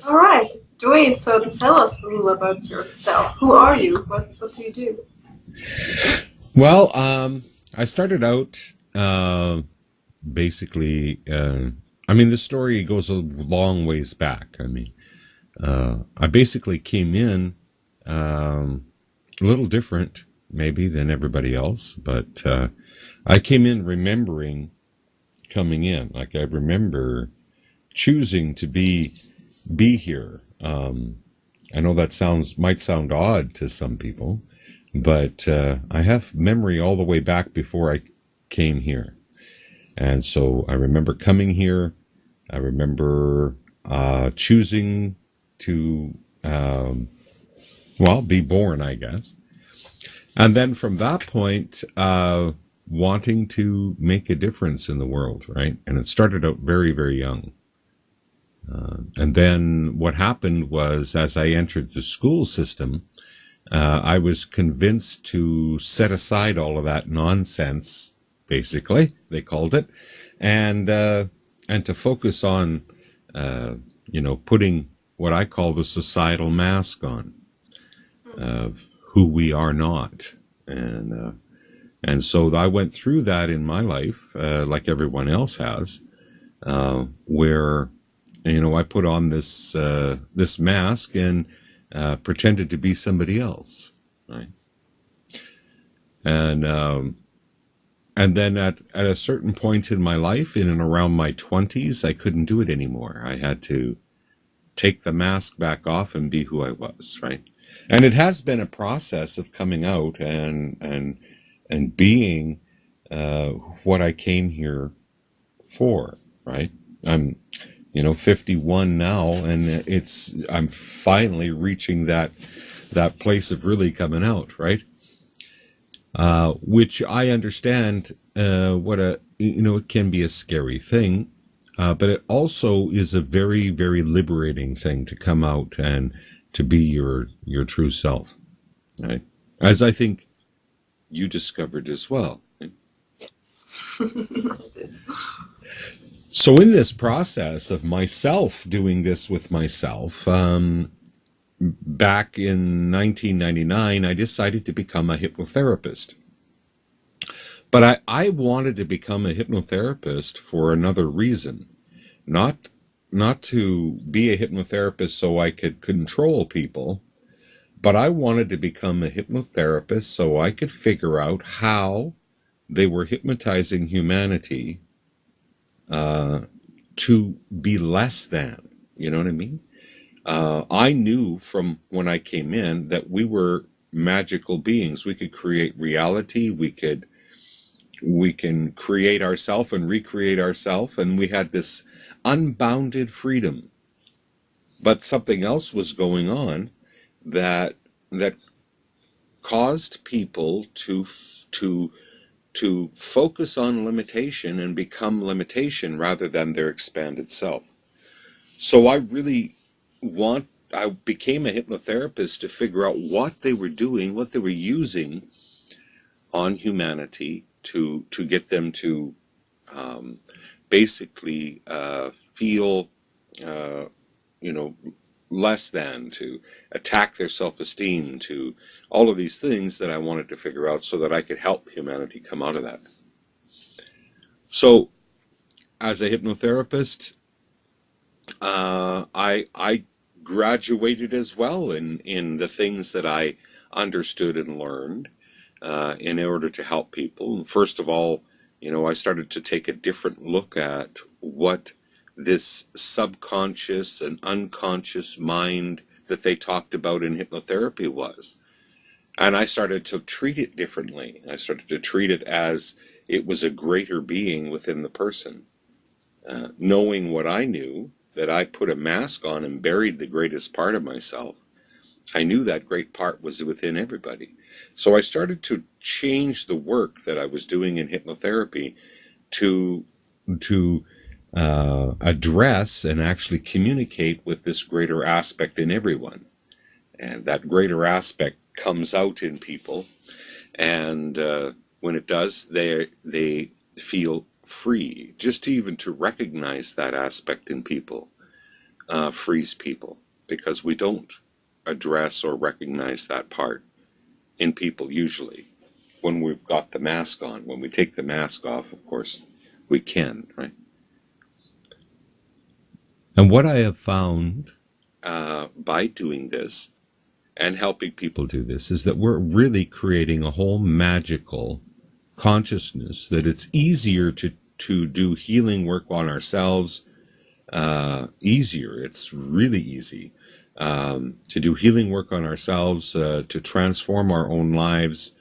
All right, Dwayne. So tell us a little about yourself. Who are you? What do you do? Well, I started out basically. I mean, the story goes a long ways back. I mean, I basically came in a little different, maybe, than everybody else, but I came in remembering coming in. Like I remember choosing to be here. I know that might sound odd to some people, but I have memory all the way back before I came here. And so I remember coming here. I remember choosing to, be born, I guess. And then from that point, wanting to make a difference in the world, right? And it started out very, very young. And then what happened was, as I entered the school system, I was convinced to set aside all of that nonsense, basically, they called it, and to focus on, putting what I call the societal mask on of who we are not. And so I went through that in my life, like everyone else has, where, I put on this mask and pretended to be somebody else, right? And then at a certain point in my life, in and around my 20s, I couldn't do it anymore. I had to take the mask back off and be who I was, right? And it has been a process of coming out and being what I came here for, right? I'm 51 now, and I'm finally reaching that place of really coming out, right? Which I understand it can be a scary thing, but it also is a very, very liberating thing to come out and to be your true self, right? As I think you discovered as well. Yes. So in this process of myself doing this with myself, back in 1999, I decided to become a hypnotherapist. But I wanted to become a hypnotherapist for another reason. Not to be a hypnotherapist so I could control people, but I wanted to become a hypnotherapist so I could figure out how they were hypnotizing humanity to be less than. You know what I mean? I knew from when I came in that we were magical beings. We could create reality. We can create ourselves and recreate ourselves, and we had this unbounded freedom. But something else was going on that caused people to focus on limitation and become limitation rather than their expanded self. So I became a hypnotherapist to figure out what they were doing, what they were using on humanity to get them to basically feel, less than, to attack their self-esteem, to all of these things that I wanted to figure out so that I could help humanity come out of that. So, as a hypnotherapist, I graduated as well in the things that I understood and learned in order to help people. And first of all, I started to take a different look at what this subconscious and unconscious mind that they talked about in hypnotherapy was. And I started to treat it differently. I started to treat it as it was a greater being within the person. Knowing what I knew, that I put a mask on and buried the greatest part of myself, I knew that great part was within everybody. So I started to change the work that I was doing in hypnotherapy to address and actually communicate with this greater aspect in everyone. And that greater aspect comes out in people. And when it does, they feel free, just even to recognize that aspect in people. frees people, because we don't address or recognize that part in people usually when we've got the mask on. When we take the mask off, of course, we can, right? And what I have found by doing this and helping people do this is that we're really creating a whole magical consciousness, that it's easier to do healing work on ourselves. Easier. It's really easy to do healing work on ourselves, to transform our own lives,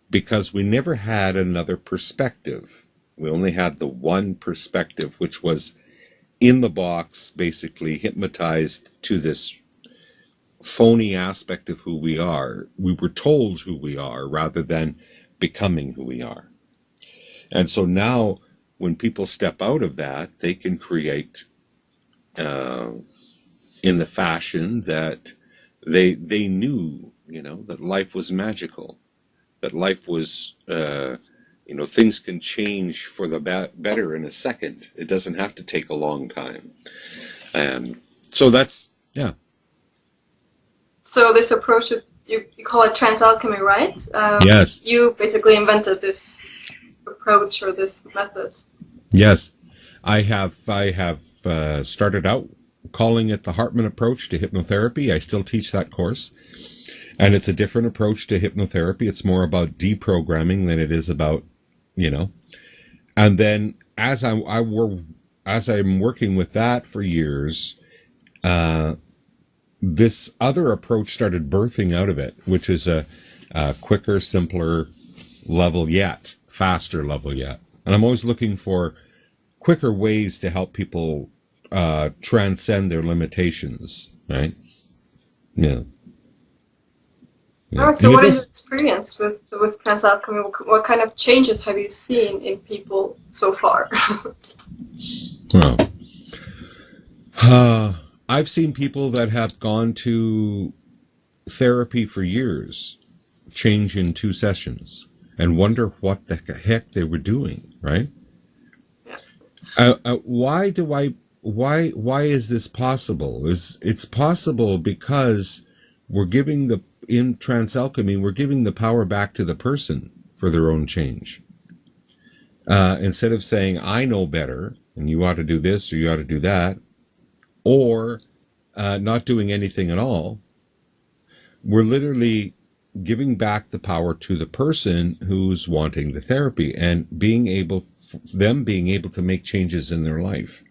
because we never had another perspective. We only had the one perspective, which was in the box, basically hypnotized to this phony aspect of who we are. We were told who we are rather than becoming who we are. And so now when people step out of that, they can create in the fashion that they knew, that life was magical, that life was, things can change for the better in a second. It doesn't have to take a long time. And so that's, yeah. So this approach, you call it Trance Alchemy, right? Yes. You basically invented this approach or this method. Yes. I have started out calling it the Hartman approach to hypnotherapy. I still teach that course. And it's a different approach to hypnotherapy. It's more about deprogramming than it is about, And then as I'm working with that for years, this other approach started birthing out of it, which is a quicker, simpler level yet, faster level yet. And I'm always looking for quicker ways to help people transcend their limitations, right? Yeah. All right, so what is your experience with Trance Alchemy? What kind of changes have you seen in people so far? Well, I've seen people that have gone to therapy for years change in 2 sessions and wonder what the heck they were doing, right? Why is this possible? It's possible because in Trance Alchemy, we're giving the power back to the person for their own change. Instead of saying, I know better, and you ought to do this, or you ought to do that, or not doing anything at all, we're literally giving back the power to the person who's wanting the therapy and being able to make changes in their life.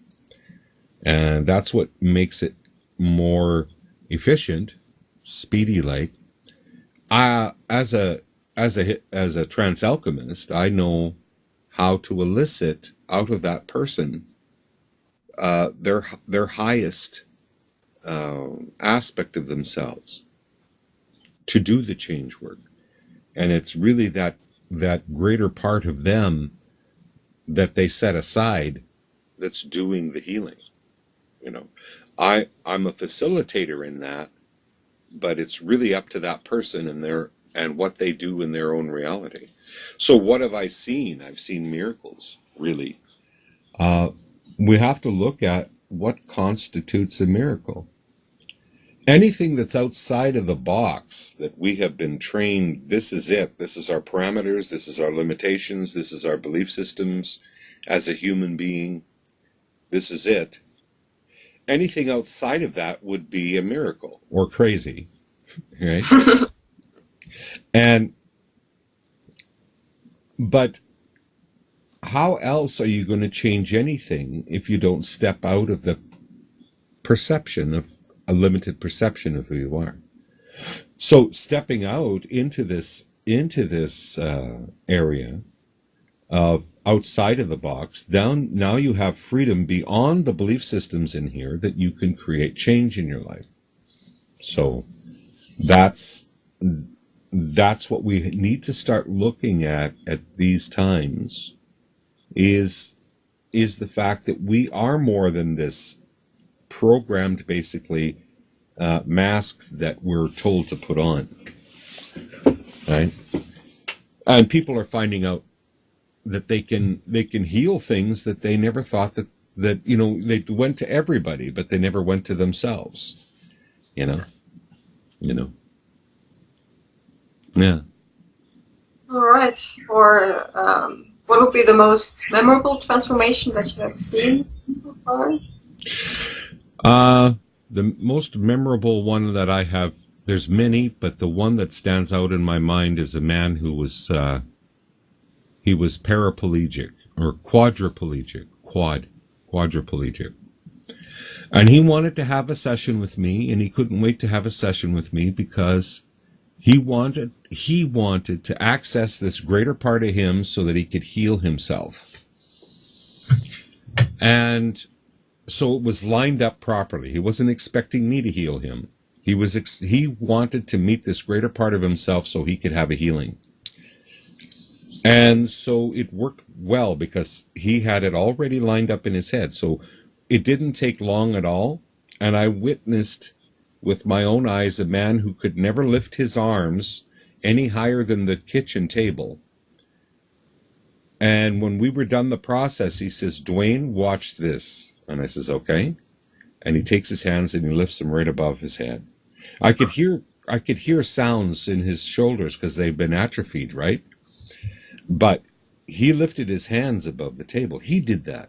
And that's what makes it more efficient, speedy like. As a trance alchemist, I know how to elicit out of that person their highest aspect of themselves to do the change work. And it's really that greater part of them that they set aside that's doing the healing. I'm a facilitator in that, but it's really up to that person and what they do in their own reality. So what have I seen? I've seen miracles, really. We have to look at what constitutes a miracle. Anything that's outside of the box that we have been trained, this is it. This is our parameters. This is our limitations. This is our belief systems as a human being. This is it. Anything outside of that would be a miracle or crazy, right? But how else are you going to change anything if you don't step out of the perception of a limited perception of who you are? So stepping out into this area of outside of the box, now you have freedom beyond the belief systems in here that you can create change in your life. So that's what we need to start looking at these times is the fact that we are more than this programmed, basically, mask that we're told to put on, right? And people are finding out that they can heal things that they never thought that that, you know, they went to everybody, but they never went to themselves, you know. Yeah. All right. Or what would be the most memorable transformation that you have seen so far? The most memorable one that I have, there's many, but the one that stands out in my mind is a man who was, he was paraplegic or quadriplegic. And he wanted to have a session with me, and he couldn't wait to have a session with me because he wanted to access this greater part of him so that he could heal himself. And so it was lined up properly. He wasn't expecting me to heal him. He wanted to meet this greater part of himself so he could have a healing. And so it worked well because he had it already lined up in his head. So it didn't take long at all. And I witnessed with my own eyes a man who could never lift his arms any higher than the kitchen table. And when we were done the process, he says, "Dwaine, watch this." And I says, "Okay." And he takes his hands and he lifts them right above his head. I could hear sounds in his shoulders because they've been atrophied, right? But he lifted his hands above the table. He did that.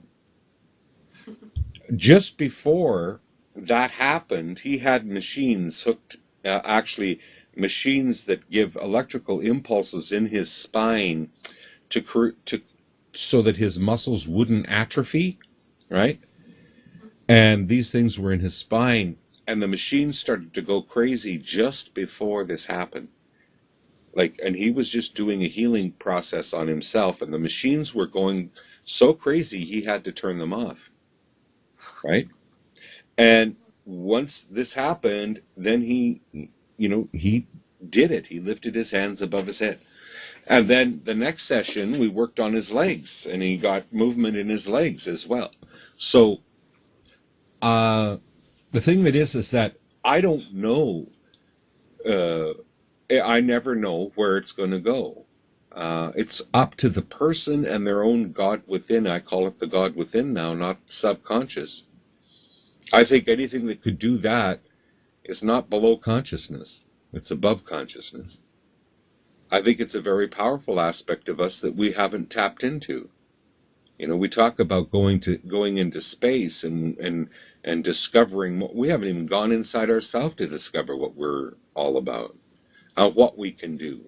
Just before that happened, he had machines hooked, actually machines that give electrical impulses in his spine so that his muscles wouldn't atrophy, right? And these things were in his spine, and the machine started to go crazy just before this happened. And he was just doing a healing process on himself, and the machines were going so crazy he had to turn them off, right? And once this happened, then he did it. He lifted his hands above his head. And then the next session, we worked on his legs, and he got movement in his legs as well. So the thing that is that I don't know. I never know where it's going to go. It's up to the person and their own God within. I call it the God within now, not subconscious. I think anything that could do that is not below consciousness. It's above consciousness. I think it's a very powerful aspect of us that we haven't tapped into. You know, we talk about going into space and discovering we haven't even gone inside ourselves to discover what we're all about. What we can do.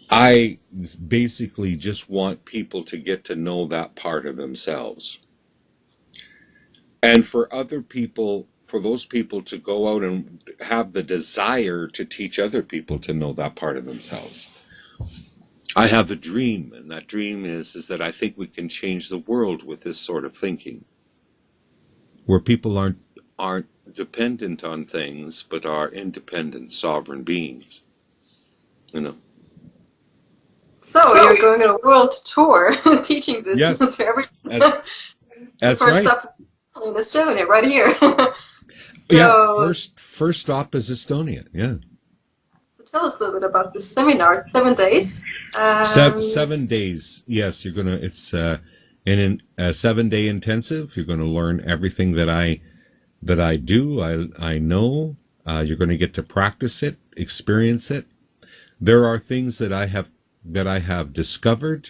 I basically just want people to get to know that part of themselves. And for other people, for those people to go out and have the desire to teach other people to know that part of themselves. I have a dream, and that dream is that I think we can change the world with this sort of thinking. Where people aren't dependent on things, but are independent, sovereign beings. You know. So you're going on a world tour, teaching this to everyone. That's first right. Stop in Estonia, right here. First stop is Estonia. Yeah. So tell us a little bit about this seminar. It's 7 days. 7 days. Yes, you're gonna. It's in a 7-day intensive. You're going to learn everything that I do. I know. You're going to get to practice it, experience it. There are things that I have discovered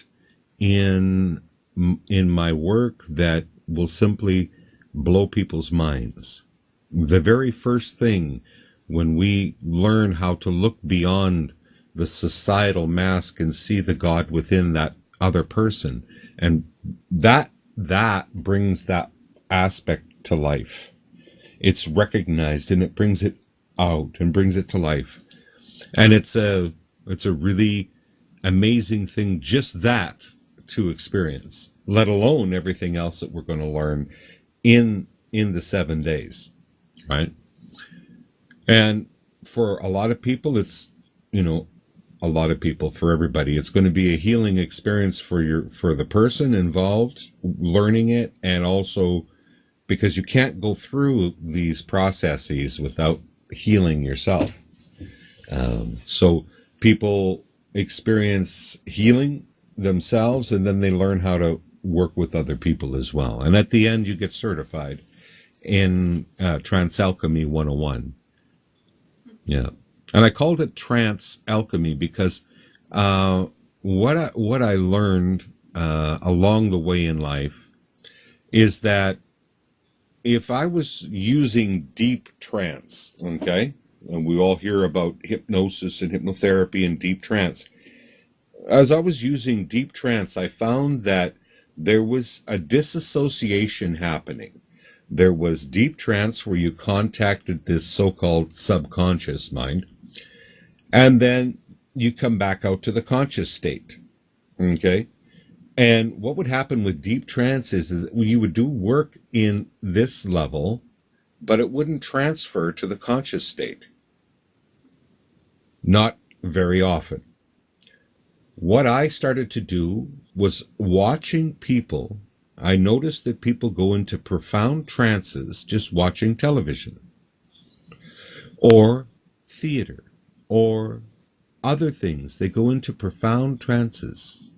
in my work that will simply blow people's minds. The very first thing when we learn how to look beyond the societal mask and see the God within that other person, and that brings that aspect to life. It's recognized and it brings it out and brings it to life. And it's a really amazing thing, just that, to experience, let alone everything else that we're going to learn in the 7 days, right? And for a lot of people, for everybody, it's going to be a healing experience for the person involved learning it, and also because you can't go through these processes without healing yourself. So people experience healing themselves, and then they learn how to work with other people as well. And at the end, you get certified in Trance Alchemy 101. Yeah. And I called it Trance Alchemy because what I learned along the way in life is that if I was using deep trance, okay, and we all hear about hypnosis and hypnotherapy and deep trance, as I was using deep trance, I found that there was a disassociation happening. There was deep trance where you contacted this so-called subconscious mind, and then you come back out to the conscious state, okay? And what would happen with deep trance is that you would do work in this level, but it wouldn't transfer to the conscious state. Not very often. What I started to do was watching people. I noticed that people go into profound trances just watching television or theater or other things. They go into profound trances.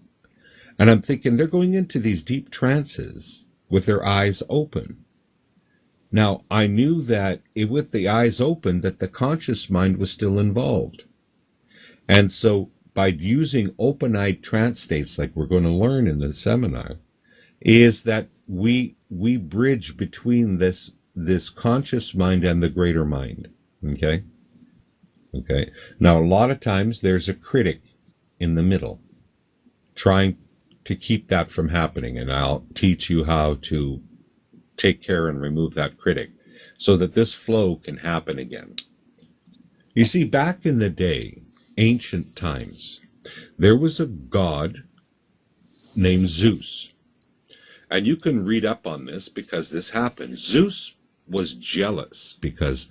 And I'm thinking they're going into these deep trances with their eyes open. Now, I knew that with the eyes open, that the conscious mind was still involved. And so by using open-eyed trance states, like we're going to learn in the seminar, is that we bridge between this conscious mind and the greater mind. Okay? Okay. Now, a lot of times there's a critic in the middle trying to keep that from happening, and I'll teach you how to take care and remove that critic so that this flow can happen again. You see, back in the day, ancient times, there was a god named Zeus. And you can read up on this because this happened. Zeus was jealous because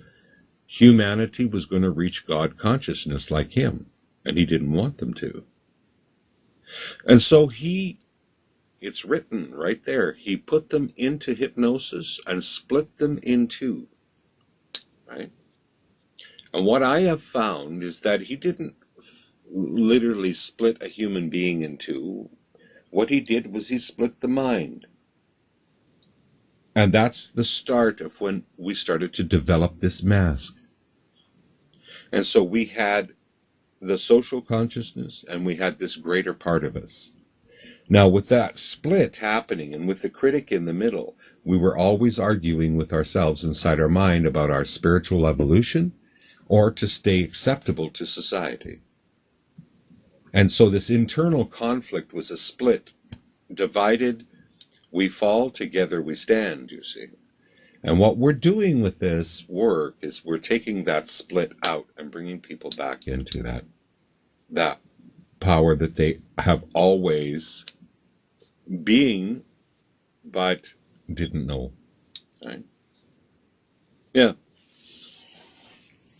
humanity was going to reach God consciousness like him, and he didn't want them to. And so it's written right there, he put them into hypnosis and split them in two, right? And what I have found is that he didn't literally split a human being in two. What he did was he split the mind. And that's the start of when we started to develop this mask. And so we had the social consciousness, and we had this greater part of us. Now, with that split happening, and with the critic in the middle, we were always arguing with ourselves inside our mind about our spiritual evolution, or to stay acceptable to society. And so this internal conflict was a split. Divided, we fall, together we stand, you see. And what we're doing with this work is we're taking that split out and bringing people back into that power that they have always been, but didn't know. Right? Yeah.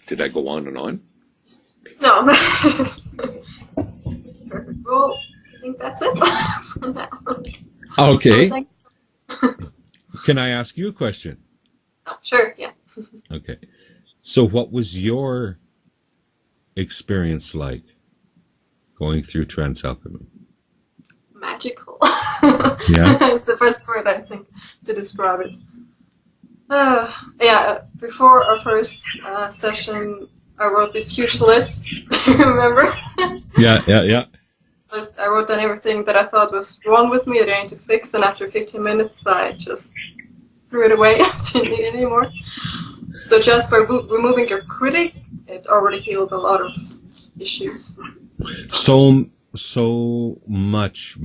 Did I go on and on? No. Perfect. Well, I think that's it for now. Okay. Can I ask you a question? Oh, sure, yeah. Okay. So what was your experience like going through Trance Alchemy? Magical. Yeah. It's the first word, I think, to describe it. Before our first session, I wrote this huge list. Remember? Yeah. I wrote down everything that I thought was wrong with me that I need to fix, and after 15 minutes, I just threw it away. I didn't need it anymore. So just by removing your critic, it already healed a lot of issues. So much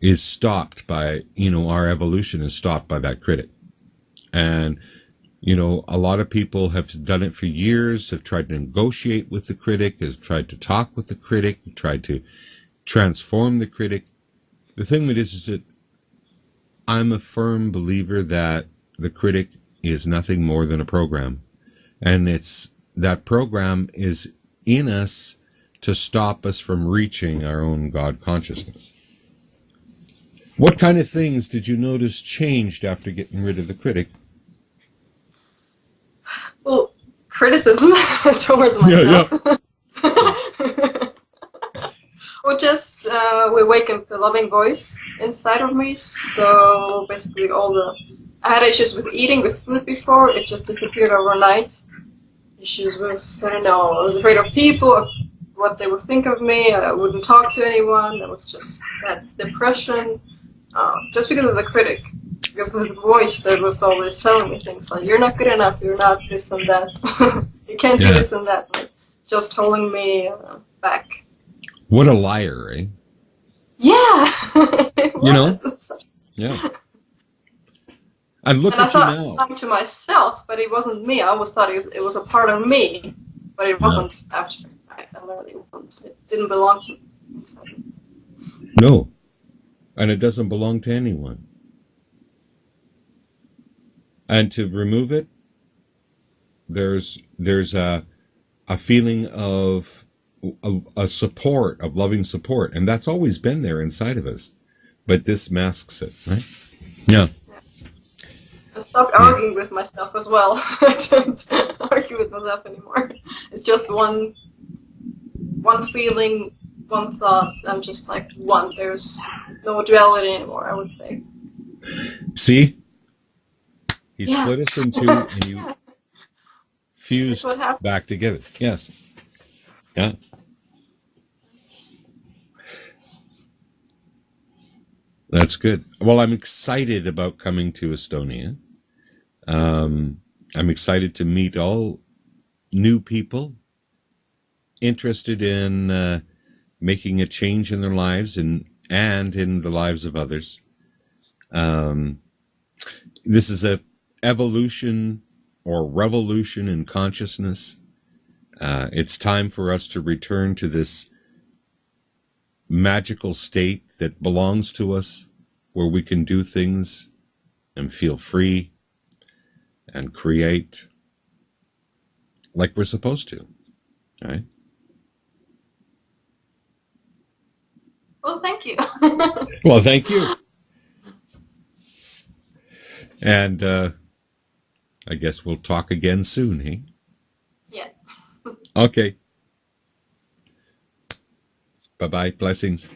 is stopped by, our evolution is stopped by that critic. And, a lot of people have done it for years, have tried to negotiate with the critic, has tried to talk with the critic, tried to transform the critic. The thing is that I'm a firm believer that the critic is nothing more than a program. And that program is in us to stop us from reaching our own God consciousness. What kind of things did you notice changed after getting rid of the critic? Well, criticism towards myself. Yeah. Well, just we awakened the loving voice inside of me. So basically, I had issues with eating with food before. It just disappeared overnight. Issues with, I don't know, I was afraid of people, of what they would think of me. I wouldn't talk to anyone. I had this depression, just because of the critic. Because of the voice that was always telling me things like, you're not good enough, you're not this and that, you can't do this and that, like, just holding me back. What a liar, eh? Yeah! You know? Yeah. And look at you now. I thought I was to myself, but it wasn't me. I always thought it was a part of me, but it wasn't after. I learned it wasn't. It didn't belong to me. So. No. And it doesn't belong to anyone. And to remove it, there's a feeling of a support, of loving support, and that's always been there inside of us, but this masks it, right? Yeah. I stopped arguing with myself as well. I don't argue with myself anymore. It's just one feeling, one thought. I'm just like one. There's no duality anymore, I would say. See? He split us in two, and you fused back together. Yes. Yeah. That's good. Well, I'm excited about coming to Estonia. I'm excited to meet all new people interested in making a change in their lives and in the lives of others. This is a evolution or revolution in consciousness. It's time for us to return to this magical state that belongs to us, where we can do things and feel free and create like we're supposed to, right? Well, thank you. Well, thank you. And I guess we'll talk again soon, hey? Yes. Okay. Bye-bye. Blessings.